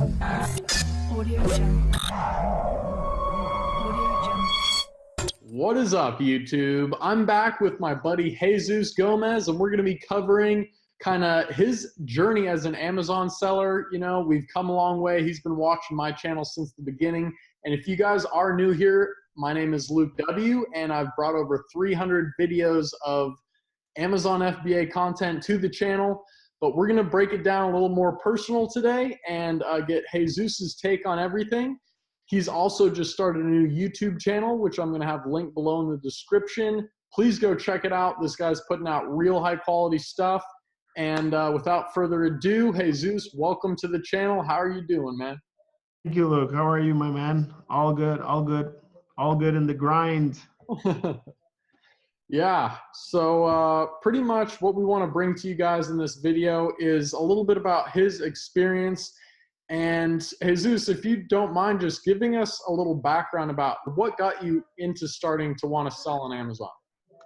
Audio Jungle. Audio Jungle. What is up, YouTube? I'm back with my buddy Jesus Gomez, and we're going to be covering kind of his journey as an Amazon seller. You know, we've come a long way. He's been watching my channel since the beginning. And if you guys are new here, my name is Luke W., and I've brought over 300 videos of Amazon FBA content to the channel. But we're going to break it down a little more personal today and get Jesus's take on everything. He's also just started a new YouTube channel, which I'm going to have linked below in the description. Please go check it out. This guy's putting out real high quality stuff. And without further ado, Jesus, welcome to the channel. How are you doing, man? Thank you, Luke. How are you, my man? All good, all good, all good in the grind. Yeah, so pretty much what we want to bring to you guys in this video is a little bit about his experience. And Jesus, if you don't mind just giving us a little background about what got you into starting to want to sell on Amazon.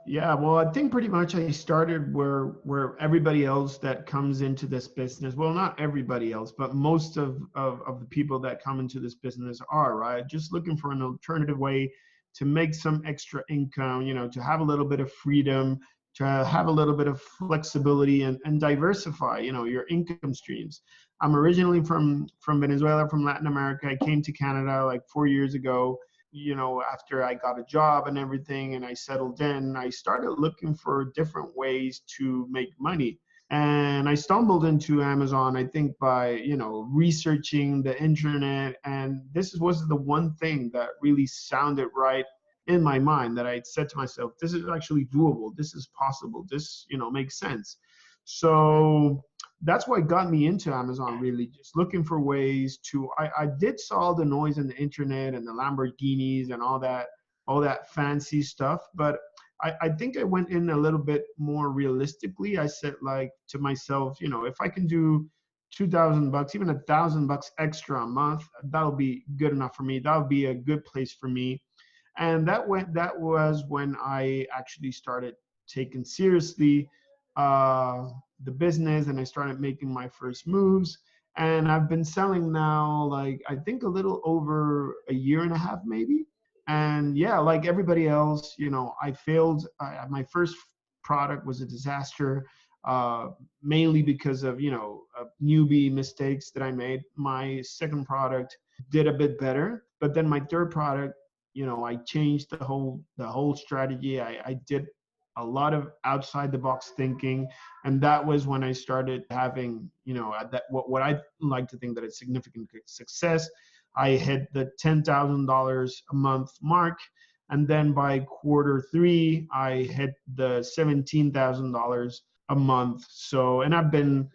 Yeah, well, I think pretty much I started where everybody else that comes into this business, well, not everybody else, but most of the people that come into this business are, right? Just looking for an alternative way to make some extra income, you know, to have a little bit of freedom, to have a little bit of flexibility and diversify, you know, your income streams. I'm originally from Venezuela, from Latin America. I came to Canada like 4 years ago, you know, after I got a job and everything and I settled in. I started looking for different ways to make money. And I stumbled into Amazon, I think, by, you know, researching the internet. And this was the one thing that really sounded right in my mind, that I said to myself, this is actually doable. This is possible. This, you know, makes sense. So that's what got me into Amazon, really, just looking for ways to, I did saw the noise in the internet and the Lamborghinis and all that fancy stuff, but I think I went in a little bit more realistically. I said, like, to myself, you know, if I can do $2,000, even $1,000 extra a month, that'll be good enough for me. That'll be a good place for me. And that was when I actually started taking seriously the business, and I started making my first moves. And I've been selling now, like, I think a little over a year and a half, maybe. And yeah, like everybody else, you know, I failed. My first product was a disaster, mainly because of, you know, newbie mistakes that I made. My second product did a bit better, but then my third product, you know, I changed the whole strategy. I did a lot of outside the box thinking, and that was when I started having, you know, what I like to think that it's significant success. I hit the $10,000 a month mark, and then by quarter three, I hit the $17,000 a month. So, and I've been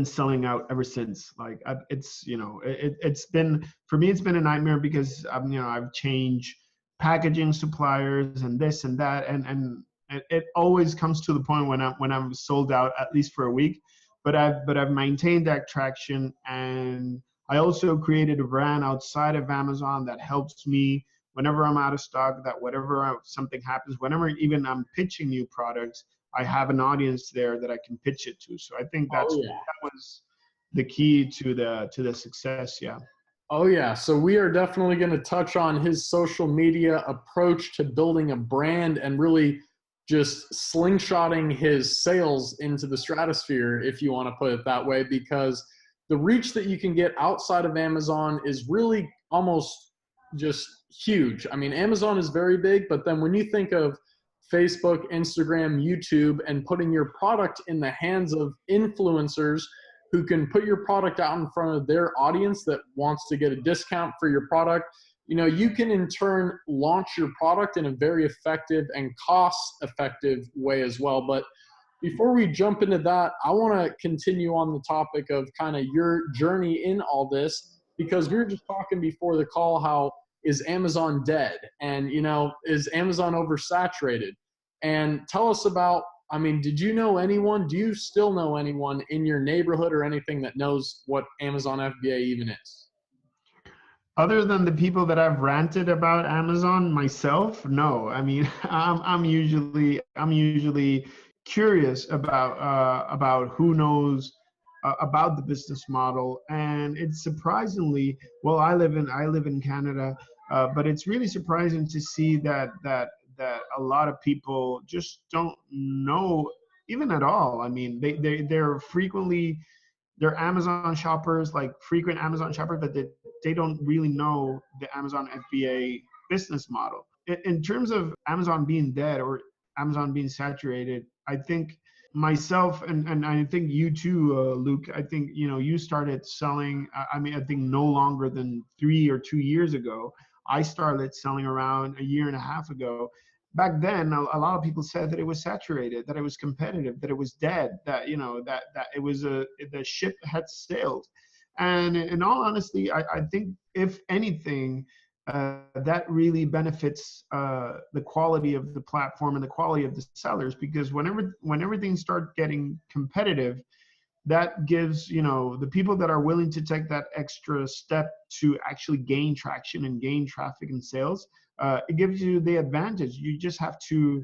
selling out ever since. Like, it's, you know, it's been, for me, it's been a nightmare because you know, I've changed packaging suppliers and this and that, and it always comes to the point when I'm sold out, at least for a week. But I've maintained that traction, and I also created a brand outside of Amazon that helps me whenever I'm out of stock, that whatever something happens, whenever even I'm pitching new products, I have an audience there that I can pitch it to. So I think that was the key to the success. Yeah. Oh yeah, so we are definitely going to touch on his social media approach to building a brand and really just slingshotting his sales into the stratosphere, if you want to put it that way, because the reach that you can get outside of Amazon is really almost just huge. I mean, Amazon is very big, but then when you think of Facebook, Instagram, YouTube, and putting your product in the hands of influencers who can put your product out in front of their audience that wants to get a discount for your product, you know, you can in turn launch your product in a very effective and cost-effective way as well. But before we jump into that, I want to continue on the topic of kind of your journey in all this, because we were just talking before the call, how is Amazon dead? And, you know, is Amazon oversaturated? And tell us about, I mean, did you know anyone, do you still know anyone in your neighborhood or anything that knows what Amazon FBA even is? Other than the people that I've ranted about Amazon myself, no. I mean, I'm usually curious about who knows about the business model, and it's surprisingly, well, I live in Canada, but it's really surprising to see that a lot of people just don't know even at all. I mean, they're frequently, they're Amazon shoppers, like frequent Amazon shoppers, but they don't really know the Amazon FBA business model. In terms of Amazon being dead or Amazon being saturated, I think myself and I think you too, Luke. I think you started selling. I mean, I think no longer than 3 or 2 years ago. I started selling around a year and a half ago. Back then, a lot of people said that it was saturated, that it was competitive, that it was dead, that that it was the ship had sailed. And in all honesty, I think if anything, that really benefits the quality of the platform and the quality of the sellers, because when everything starts getting competitive, that gives the people that are willing to take that extra step to actually gain traction and gain traffic and sales, it gives you the advantage. You just have to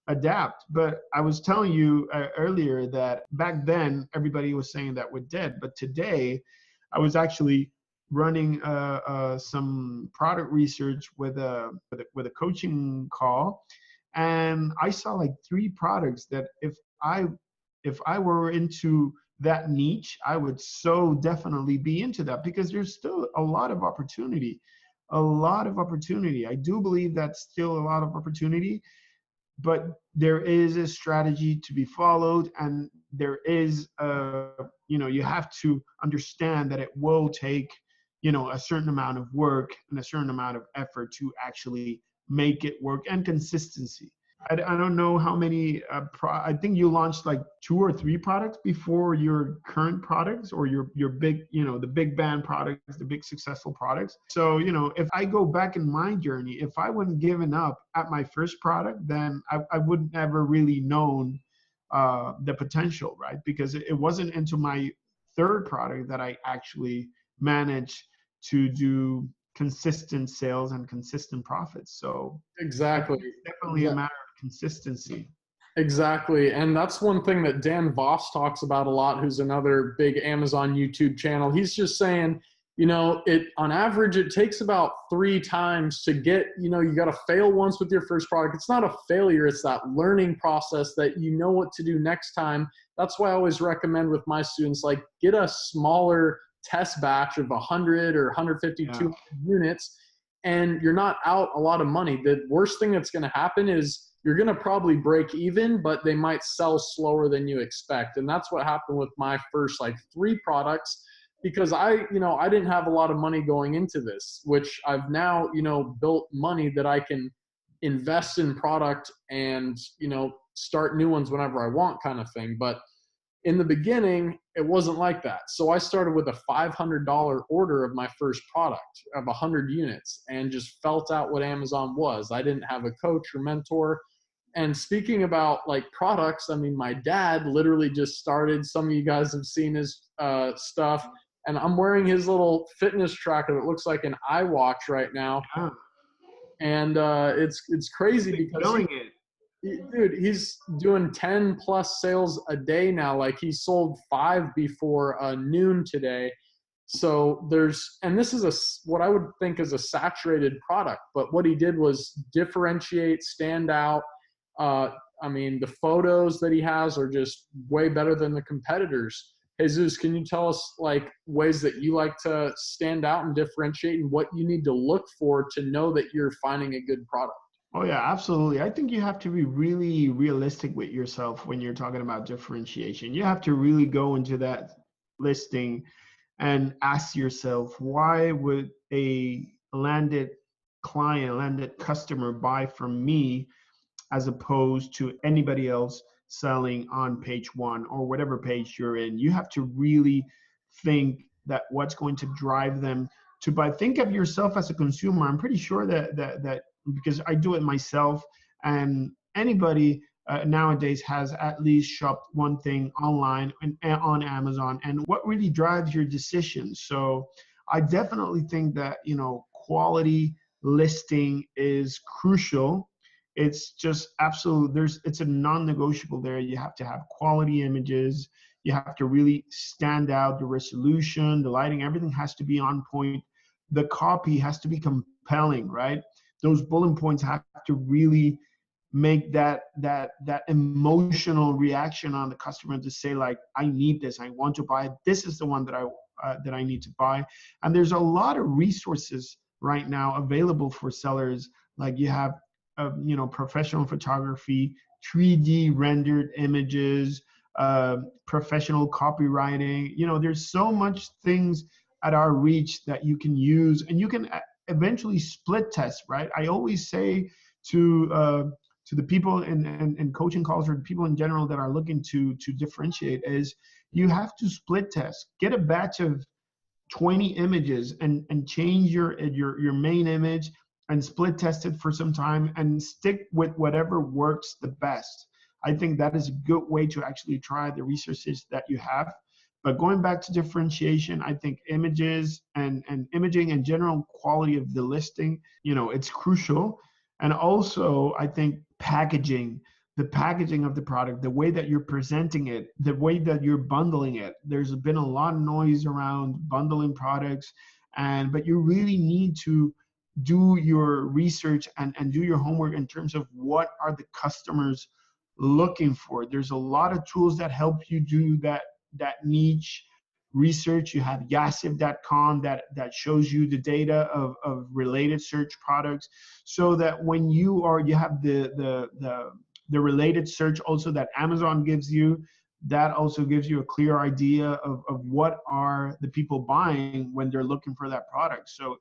adapt. But I was telling you earlier that back then everybody was saying that we're dead, but today I was actually running some product research with a coaching call, and I saw like 3 products that if I were into that niche, I would so definitely be into that, because there's still a lot of opportunity, a lot of opportunity. I do believe that's still a lot of opportunity, but there is a strategy to be followed, and there is you have to understand that it will take a certain amount of work and a certain amount of effort to actually make it work, and consistency. I don't know how many I think you launched like 2 or 3 products before your current products, or your big, the big band products, the big successful products. So if I go back in my journey, if I wouldn't given up at my first product, then I wouldn't ever really known the potential, right? Because it wasn't into my third product that I actually managed to do consistent sales and consistent profits. So Exactly. it's definitely a matter of consistency. Exactly. And that's one thing that Dan Voss talks about a lot, who's another big Amazon YouTube channel. He's just saying, it on average, it takes about 3 times to get, you got to fail once with your first product. It's not a failure. It's that learning process that you know what to do next time. That's why I always recommend with my students, like, get a smaller test batch of 100 or 150, 200 units, and you're not out a lot of money. The worst thing that's going to happen is you're going to probably break even, but they might sell slower than you expect. And that's what happened with my first 3 products, because I didn't have a lot of money going into this, which I've now, built money that I can invest in product and, start new ones whenever I want, kind of thing. But in the beginning, it wasn't like that. So I started with a $500 order of my first product of 100 units and just felt out what Amazon was. I didn't have a coach or mentor. And speaking about products, I mean, my dad literally just started. Some of you guys have seen his stuff, and I'm wearing his little fitness tracker that looks like an iWatch right now. And it's crazy because dude, he's doing 10 plus sales a day now. Like, he sold 5 before noon today. So and this is what I would think is a saturated product, but what he did was differentiate, stand out. I mean, the photos that he has are just way better than the competitors. Jesus, can you tell us ways that you like to stand out and differentiate, and what you need to look for to know that you're finding a good product? Oh yeah, absolutely. I think you have to be really realistic with yourself when you're talking about differentiation. You have to really go into that listing and ask yourself, why would a landed customer buy from me as opposed to anybody else selling on page 1 or whatever page you're in? You have to really think that what's going to drive them to buy. Think of yourself as a consumer. I'm pretty sure that because I do it myself, and anybody nowadays has at least shopped one thing online and on Amazon, and what really drives your decision. So I definitely think that quality listing is crucial. It's just absolute. It's a non-negotiable there. You have to have quality images. You have to really stand out. The resolution, the lighting, everything has to be on point. The copy has to be compelling, right? Those bullet points have to really make that emotional reaction on the customer to say, like, I need this, I want to buy it, this is the one that I need to buy. And there's a lot of resources right now available for sellers. Like you have professional photography, 3D rendered images, professional copywriting. There's so much things at our reach that you can use, and you can eventually split test, right? I always say to the people in coaching calls, or the people in general that are looking to differentiate, is you have to split test. Get a batch of 20 images and change your main image and split test it for some time and stick with whatever works the best. I think that is a good way to actually try the resources that you have. But going back to differentiation, I think images and imaging and general quality of the listing, it's crucial. And also, I think the packaging of the product, the way that you're presenting it, the way that you're bundling it. There's been a lot of noise around bundling products, but you really need to do your research and do your homework in terms of what are the customers looking for. There's a lot of tools that help you do that niche research. You have yassiv.com that shows you the data of related search products, so that when you have the related search also that Amazon gives you, that also gives you a clear idea of what are the people buying when they're looking for that product. So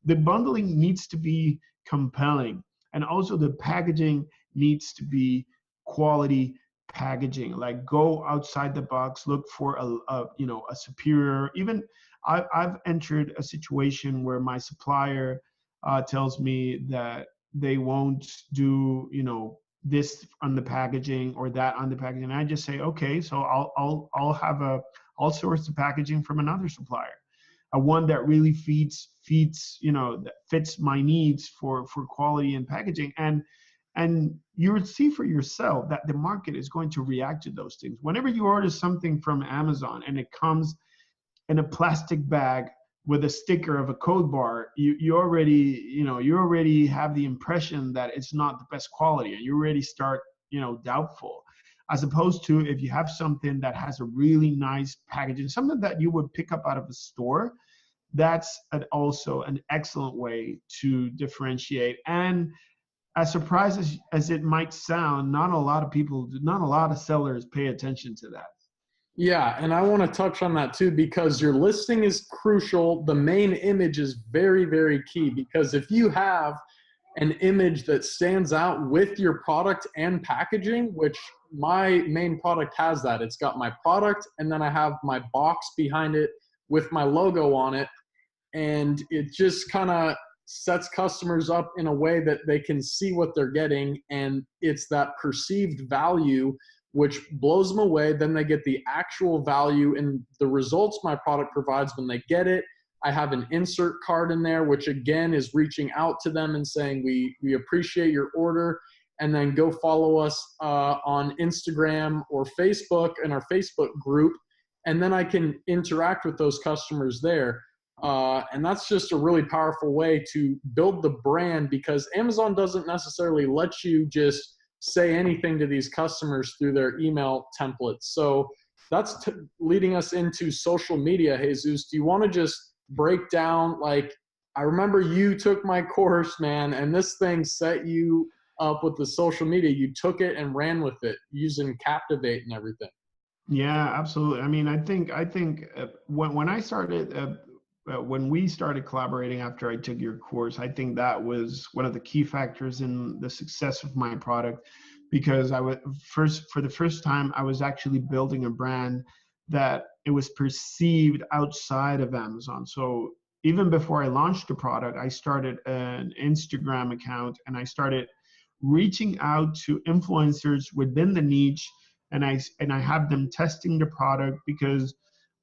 the bundling needs to be compelling, and also the packaging needs to be quality packaging. Like, go outside the box, look for a superior. Even I've entered a situation where my supplier tells me that they won't do this on the packaging or that on the packaging, and I just say, okay, so I'll source the packaging from another supplier, one that really feeds that fits my needs for quality and packaging. And you would see for yourself that the market is going to react to those things. Whenever you order something from Amazon and it comes in a plastic bag with a sticker of a code bar, you already have the impression that it's not the best quality, and you already start doubtful. As opposed to if you have something that has a really nice packaging, something that you would pick up out of a store, that's also an excellent way to differentiate. And as surprised as it might sound, not a lot of sellers pay attention to that. Yeah, and I want to touch on that too, because your listing is crucial. The main image is very, very key, because if you have an image that stands out with your product and packaging, which my main product has that. It's got my product, and then I have my box behind it with my logo on it, and it just kind of sets customers up in a way that they can see what they're getting, and it's that perceived value which blows them away. Then they get the actual value and the results my product provides when they get it. I have an insert card in there, which again is reaching out to them and saying, we appreciate your order, and then go follow us on Instagram or Facebook in our Facebook group, and then I can interact with those customers there. And that's just a really powerful way to build the brand, because Amazon doesn't necessarily let you just say anything to these customers through their email templates. So that's leading us into social media. Jesus, do you want to just break down, like, I remember you took my course, man, and this thing set you up with the social media. You took it and ran with it using Captivate and everything. Yeah, absolutely. I mean, I think when I started, when we started collaborating after I took your course, I think that was one of the key factors in the success of my product, because for the first time, I was actually building a brand that it was perceived outside of Amazon. So even before I launched the product, I started an Instagram account, and I started reaching out to influencers within the niche, and I have them testing the product, because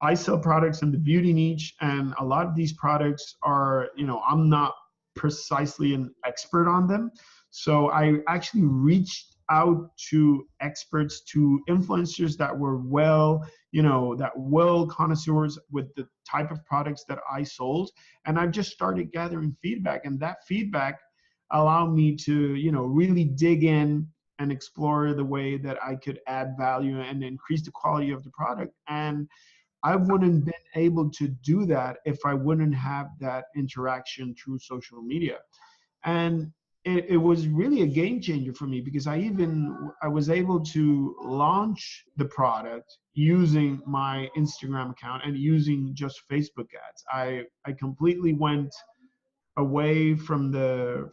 I sell products in the beauty niche, and a lot of these products are, I'm not precisely an expert on them. So I actually reached out to experts, to influencers that were well connoisseurs with the type of products that I sold. And I just started gathering feedback, and that feedback allowed me to, really dig in and explore the way that I could add value and increase the quality of the product. And I wouldn't been able to do that if I wouldn't have that interaction through social media. And it was really a game changer for me, because I was able to launch the product using my Instagram account and using just Facebook ads. I completely went away from the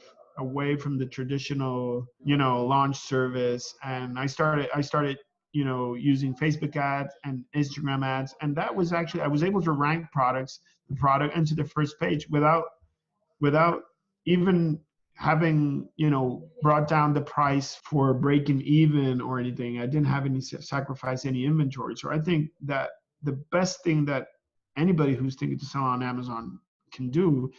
traditional, launch service, and I started using Facebook ads and Instagram ads. And that was actually, I was able to rank the product into the first page without even having, brought down the price for breaking even or anything. I didn't have any sacrifice any inventory. So I think that the best thing that anybody who's thinking to sell on Amazon can do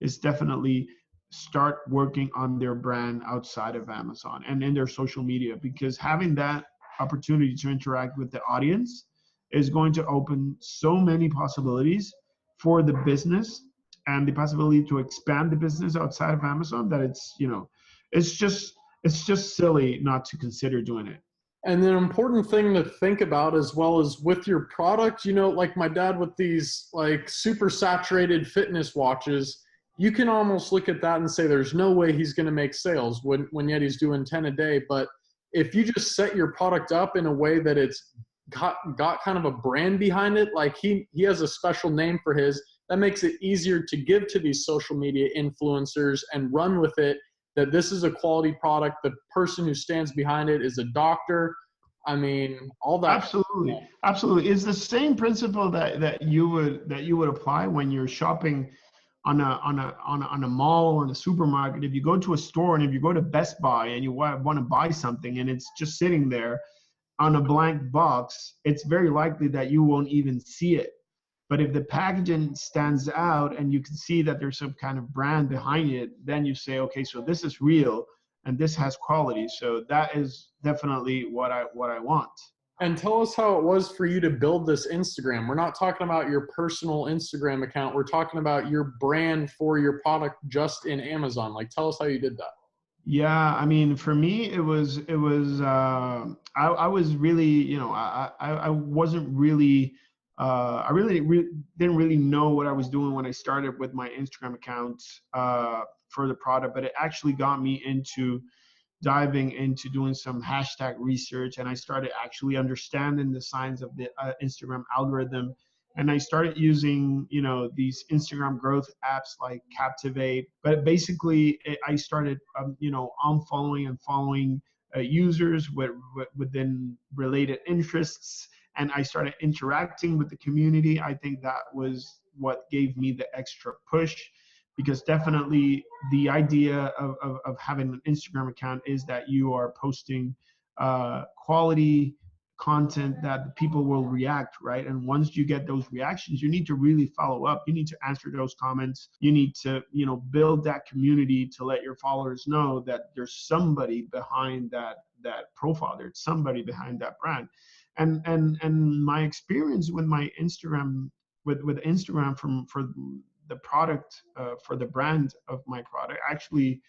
is definitely start working on their brand outside of Amazon and in their social media, because having that opportunity to interact with the audience is going to open so many possibilities for the business, and the possibility to expand the business outside of Amazon, that it's just silly not to consider doing it. And an important thing to think about as well is with your product, like my dad with these like super saturated fitness watches, you can almost look at that and say there's no way he's going to make sales when yet he's doing 10 a day. But if you just set your product up in a way that it's got kind of a brand behind it, like he has a special name for his, that makes it easier to give to these social media influencers and run with it, that this is a quality product. The person who stands behind it is a doctor. I mean, all that. Absolutely. Absolutely. It's the same principle that you would apply when you're shopping on a mall or in a supermarket. If you go to a store, and if you go to Best Buy and you want to buy something and it's just sitting there on a blank box, it's very likely that you won't even see it. But if the packaging stands out and you can see that there's some kind of brand behind it, then you say, okay, so this is real and this has quality. So that is definitely what I want. And tell us how it was for you to build this Instagram. We're not talking about your personal Instagram account. We're talking about your brand for your product just in Amazon. Like, tell us how you did that. Yeah, I mean, for me, I was really, I wasn't really, didn't really know what I was doing when I started with my Instagram account for the product, but it actually got me into diving into doing some hashtag research, and I started actually understanding the science of the Instagram algorithm. And I started using, these Instagram growth apps like Captivate. But basically, I started, unfollowing and following users within related interests, and I started interacting with the community. I think that was what gave me the extra push, because definitely the idea of having an Instagram account is that you are posting quality content that the people will react, right? And once you get those reactions, you need to really follow up. You need to answer those comments. You need to, build that community to let your followers know that there's somebody behind that profile. There's somebody behind that brand. And my experience with my Instagram, with Instagram for the product, for the brand of my product, actually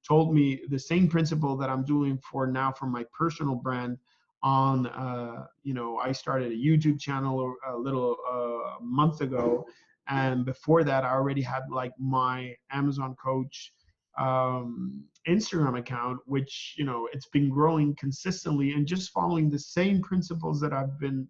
told me the same principle that I'm doing for my personal brand. I started a YouTube channel a little month ago, and before that I already had like my Amazon coach Instagram account, which it's been growing consistently and just following the same principles that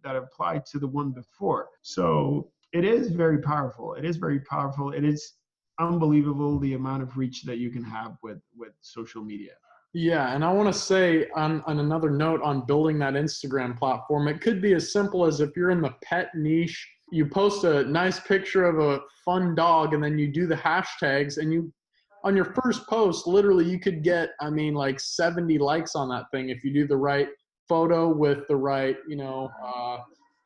applied to the one before. So it is very powerful. It is very powerful. It is unbelievable the amount of reach that you can have with social media. Yeah, and I want to say on another note on building that Instagram platform, it could be as simple as if you're in the pet niche, you post a nice picture of a fun dog, and then you do the hashtags, and on your first post, literally you could get, like 70 likes on that thing if you do the right photo with the right,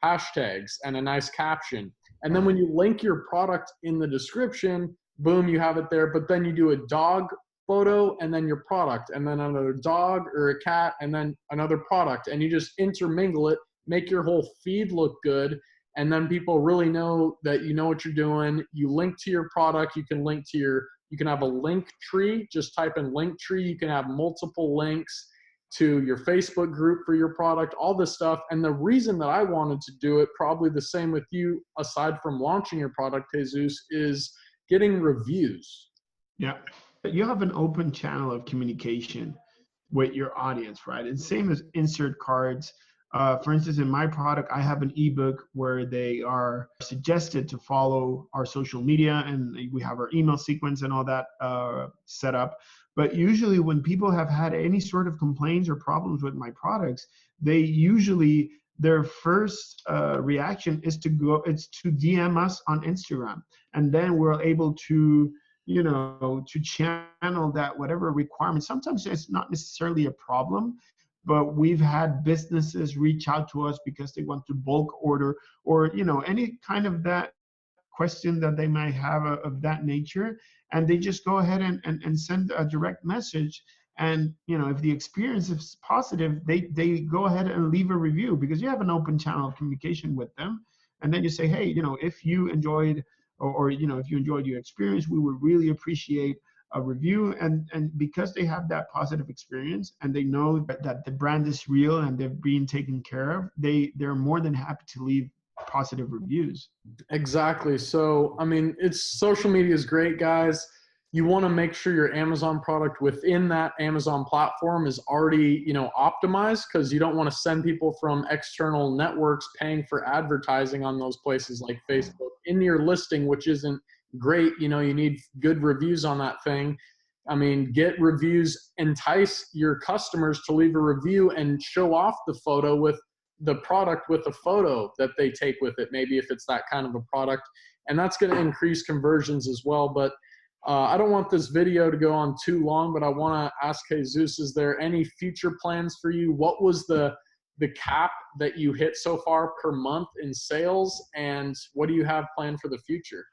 hashtags and a nice caption. And then when you link your product in the description, boom, you have it there. But then you do a dog photo and then your product, and then another dog or a cat, and then another product, and you just intermingle it, make your whole feed look good, and then people really know that you know what you're doing. You link to your product. You can link to you can have a link tree. Just type in link tree. You can have multiple links to your Facebook group for your product, all this stuff. And the reason that I wanted to do it, probably the same with you, aside from launching your product, Jesus, is getting reviews. Yeah. You have an open channel of communication with your audience, right? And same as insert cards. For instance, in my product, I have an ebook where they are suggested to follow our social media, and we have our email sequence and all that set up. But usually when people have had any sort of complaints or problems with my products, their first reaction is to DM us on Instagram. And then we're able to, to channel that whatever requirement. Sometimes it's not necessarily a problem, but we've had businesses reach out to us because they want to bulk order, or any kind of that question that they might have of that nature, and they just go ahead and send a direct message. And if the experience is positive, they go ahead and leave a review, because you have an open channel of communication with them. And then you say, hey, if you enjoyed, or if you enjoyed your experience, we would really appreciate a review. And because they have that positive experience and they know that the brand is real and they're being taken care of, they're more than happy to leave positive reviews. Exactly. So, I mean, social media is great, guys. You want to make sure your Amazon product within that Amazon platform is already, optimized, because you don't want to send people from external networks paying for advertising on those places like Facebook in your listing, which isn't great. You need good reviews on that thing. I mean, get reviews, entice your customers to leave a review, and show off the photo with the product with a photo that they take with it, maybe if it's that kind of a product. And that's going to increase conversions as well. But I don't want this video to go on too long, but I want to ask Jesus, is there any future plans for you? What was the cap that you hit so far per month in sales, and what do you have planned for the future?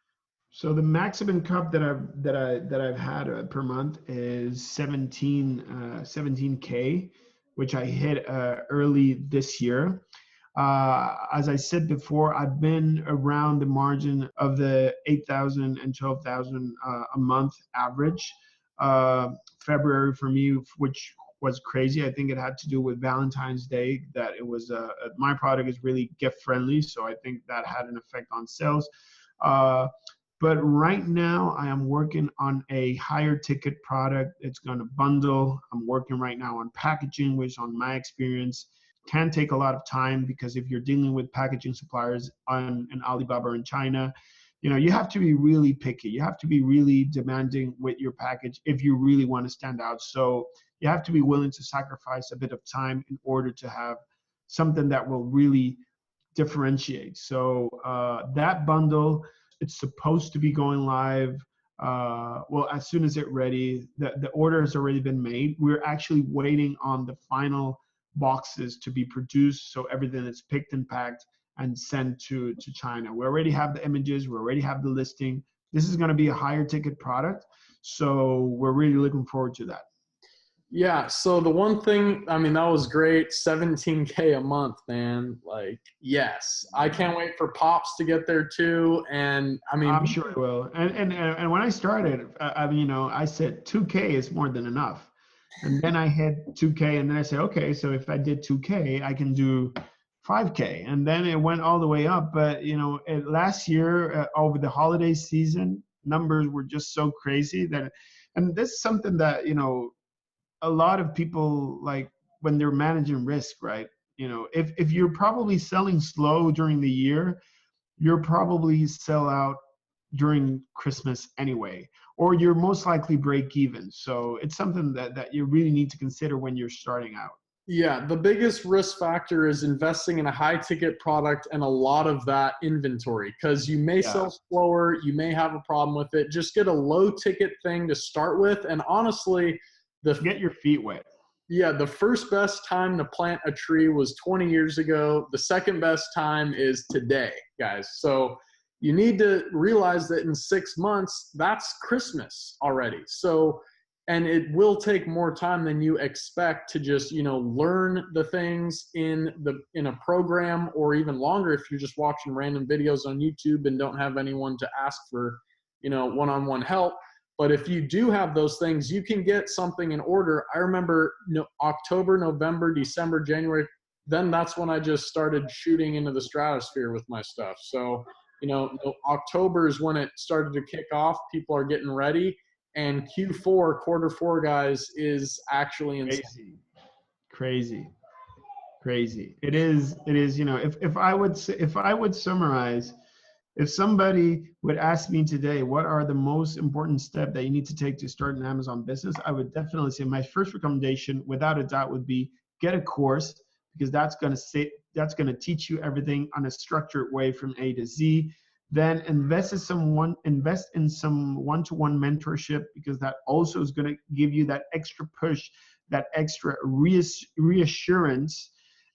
So the maximum cup that I've had per month is 17K, which I hit early this year. As I said before, I've been around the margin of the 8,000 and 12,000 a month average. February for me, which was crazy. I think it had to do with Valentine's Day, that it was my product is really gift friendly, so I think that had an effect on sales. But right now I am working on a higher ticket product. It's going to bundle. I'm working right now on packaging, which on my experience can take a lot of time, because if you're dealing with packaging suppliers in Alibaba or in China, you have to be really picky. You have to be really demanding with your package if you really want to stand out. So you have to be willing to sacrifice a bit of time in order to have something that will really differentiate. So that bundle, it's supposed to be going live as soon as it's ready. The order has already been made. We're actually waiting on the final boxes to be produced, so everything is picked and packed and sent to China. We already have the images, we already have the listing. This is going to be a higher ticket product, so we're really looking forward to that. Yeah, so the one thing, I mean, that was great. 17K a month, man. Like, yes, I can't wait for Pops to get there too. And I mean, I'm sure it will. And when I started, I said 2K is more than enough. And then I hit 2K, and then I said, okay, so if I did 2K, I can do 5K. And then it went all the way up. But, last year over the holiday season, numbers were just so crazy and this is something that, a lot of people, like when they're managing risk, right? If you're probably selling slow during the year, you're probably sell out during Christmas anyway, or you're most likely break even. So it's something that you really need to consider when you're starting out. yeah, the biggest risk factor is investing in a high ticket product and a lot of that inventory, because you may sell slower, you may have a problem with it. Just get a low ticket thing to start with. And honestly, get your feet wet. Yeah, the first best time to plant a tree was 20 years ago. The second best time is today, guys. So you need to realize that in 6 months, that's Christmas already. So and it will take more time than you expect to just, you know, learn the things in a program, or even longer if you're just watching random videos on YouTube and don't have anyone to ask for, you know, one-on-one help. But if you do have those things, you can get something in order. I remember October, November, December, January, then that's when I just started shooting into the stratosphere with my stuff. So, you know, October is when it started to kick off. People are getting ready. And Q4, quarter four, guys, is actually insane. Crazy. It is, you know, if I would summarize, if somebody would ask me today, what are the most important steps that you need to take to start an Amazon business? I would definitely say my first recommendation, without a doubt, would be get a course, because that's going to teach you everything on a structured way from A to Z. Then invest in some one-to-one mentorship, because that also is going to give you that extra push, that extra reassurance.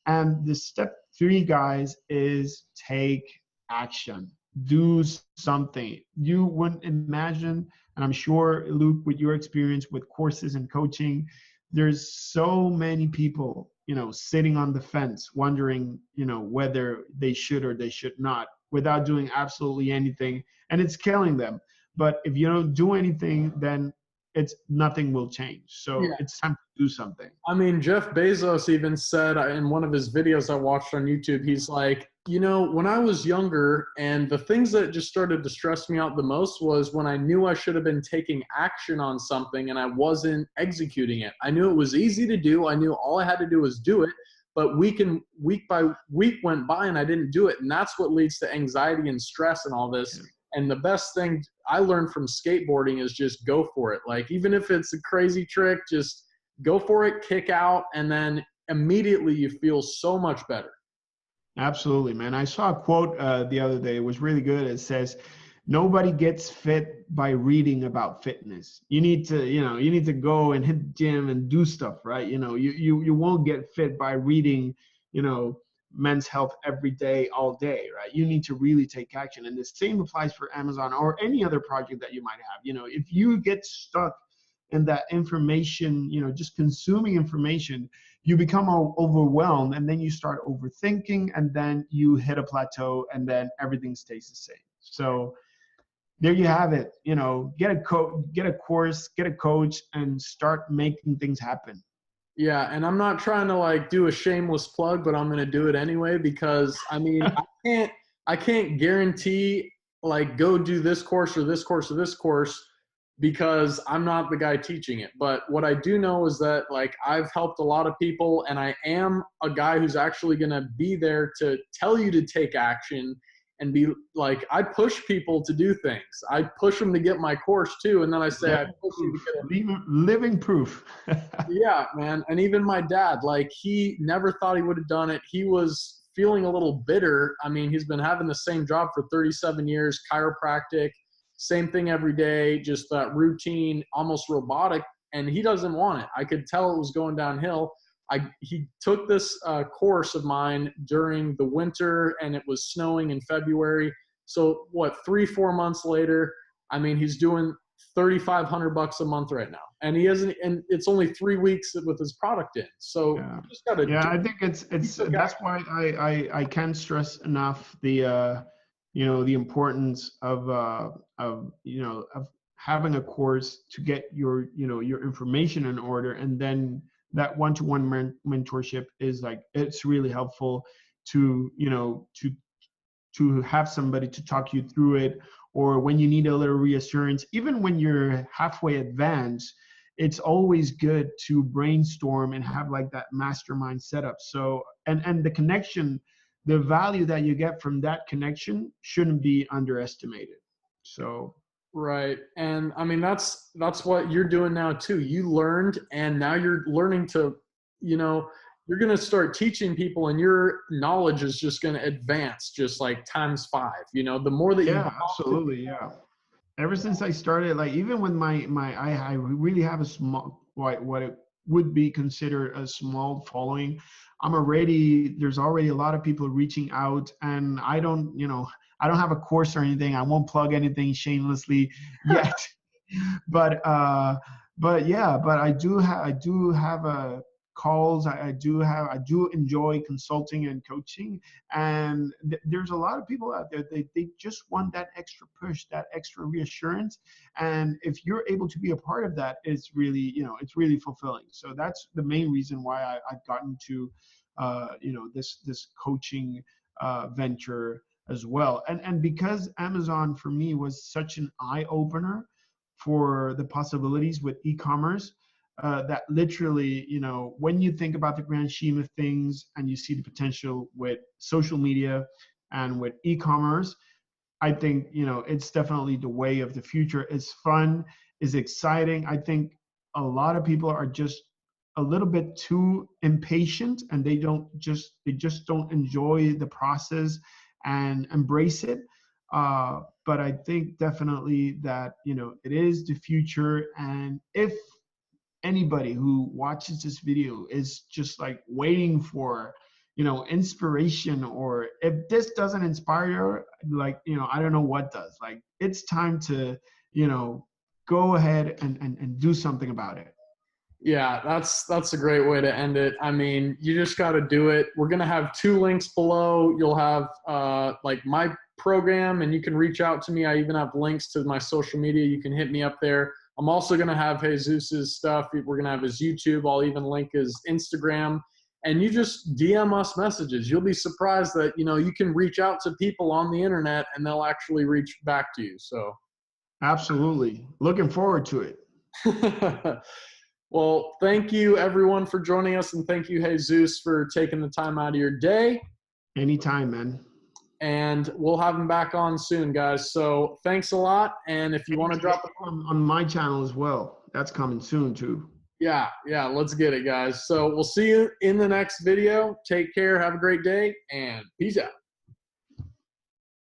And the step 3, guys, is take action. Do something. You wouldn't imagine, and I'm sure, Luke, with your experience with courses and coaching, there's so many people, you know, sitting on the fence wondering, you know, whether they should or they should not, without doing absolutely anything, and it's killing them. But if you don't do anything, then nothing will change. So Yeah. it's time to do something. I mean, Jeff Bezos even said in one of his videos I watched on YouTube, he's like, you know, when I was younger, and the things that just started to stress me out the most was when I knew I should have been taking action on something and I wasn't executing it. I knew it was easy to do. I knew all I had to do was do it. But week by week went by and I didn't do it. And that's what leads to anxiety and stress and all this. And the best thing I learned from skateboarding is just go for it. Like, even if it's a crazy trick, just go for it, kick out, and then immediately you feel so much better. Absolutely, man. I saw a quote the other day. It was really good. It says, nobody gets fit by reading about fitness. You need to go and hit the gym and do stuff, right? You know, you won't get fit by reading, you know, Men's Health every day, all day, right? You need to really take action. And the same applies for Amazon or any other project that you might have. You know, if you get stuck in that information, you know, just consuming information, you become overwhelmed, and then you start overthinking, and then you hit a plateau, and then everything stays the same. So there you have it. You know, get a course, get a coach, and start making things happen. Yeah, and I'm not trying to like do a shameless plug, but I'm going to do it anyway, because I mean, I can't guarantee like go do this course or this course or this course, because I'm not the guy teaching it. But what I do know is that like I've helped a lot of people, and I am a guy who's actually going to be there to tell you to take action and be like, I push people to do things. I push them to get my course too. And then I say, I push you to get it. Living proof. Yeah, man. And even my dad, like, he never thought he would have done it. He was feeling a little bitter. I mean, he's been having the same job for 37 years, chiropractic, same thing every day, just that routine, almost robotic. And he doesn't want it. I could tell it was going downhill. He took this course of mine during the winter, and it was snowing in February. So what, 3-4 months later, I mean, he's doing $3,500 a month right now, and and it's only 3 weeks with his product in. So you just gotta. Yeah, I think it's that's why I can't stress enough the you know, the importance of you know, of having a course to get your, you know, your information in order, and then that one-to-one mentorship is like, it's really helpful to, you know, to have somebody to talk you through it, or when you need a little reassurance, even when you're halfway advanced, it's always good to brainstorm and have like that mastermind setup. So, and the connection, the value that you get from that connection shouldn't be underestimated. So. Right. And I mean, that's what you're doing now too. You learned, and now you're learning to, you know, you're going to start teaching people, and your knowledge is just going to advance just like ×5, you know, the more that you. Yeah, absolutely. Yeah. Ever since I started, like, even with I really have a small, what it would be considered a small following. There's already a lot of people reaching out, and I don't, you know, I don't have a course or anything. I won't plug anything shamelessly yet, but but yeah, but I do have a calls. I do enjoy consulting and coaching, and there's a lot of people out there. They just want that extra push, that extra reassurance, and if you're able to be a part of that, it's really, it's really fulfilling. So that's the main reason why I've gotten to, this coaching venture as well, and because Amazon for me was such an eye opener for the possibilities with e-commerce, that literally, when you think about the grand scheme of things and you see the potential with social media and with e-commerce, I think, it's definitely the way of the future. It's fun, it's exciting. I think a lot of people are just a little bit too impatient, and they just don't enjoy the process and embrace it. But I think definitely that, it is the future. And if anybody who watches this video is just like waiting for, inspiration, or if this doesn't inspire you, like, I don't know what does. Like, it's time to, go ahead and do something about it. Yeah, that's a great way to end it. I mean, you just got to do it. We're going to have 2 links below. You'll have like my program, and you can reach out to me. I even have links to my social media. You can hit me up there. I'm also going to have Jesus's stuff. We're going to have his YouTube. I'll even link his Instagram. And you just DM us messages. You'll be surprised that, you can reach out to people on the internet and they'll actually reach back to you. So absolutely. Looking forward to it. Well, thank you everyone for joining us, and thank you, Jesus, for taking the time out of your day. Anytime, man. And we'll have him back on soon, guys. So thanks a lot. And if you want to drop on my channel as well, that's coming soon too. Yeah, let's get it, guys. So we'll see you in the next video. Take care. Have a great day, and peace out.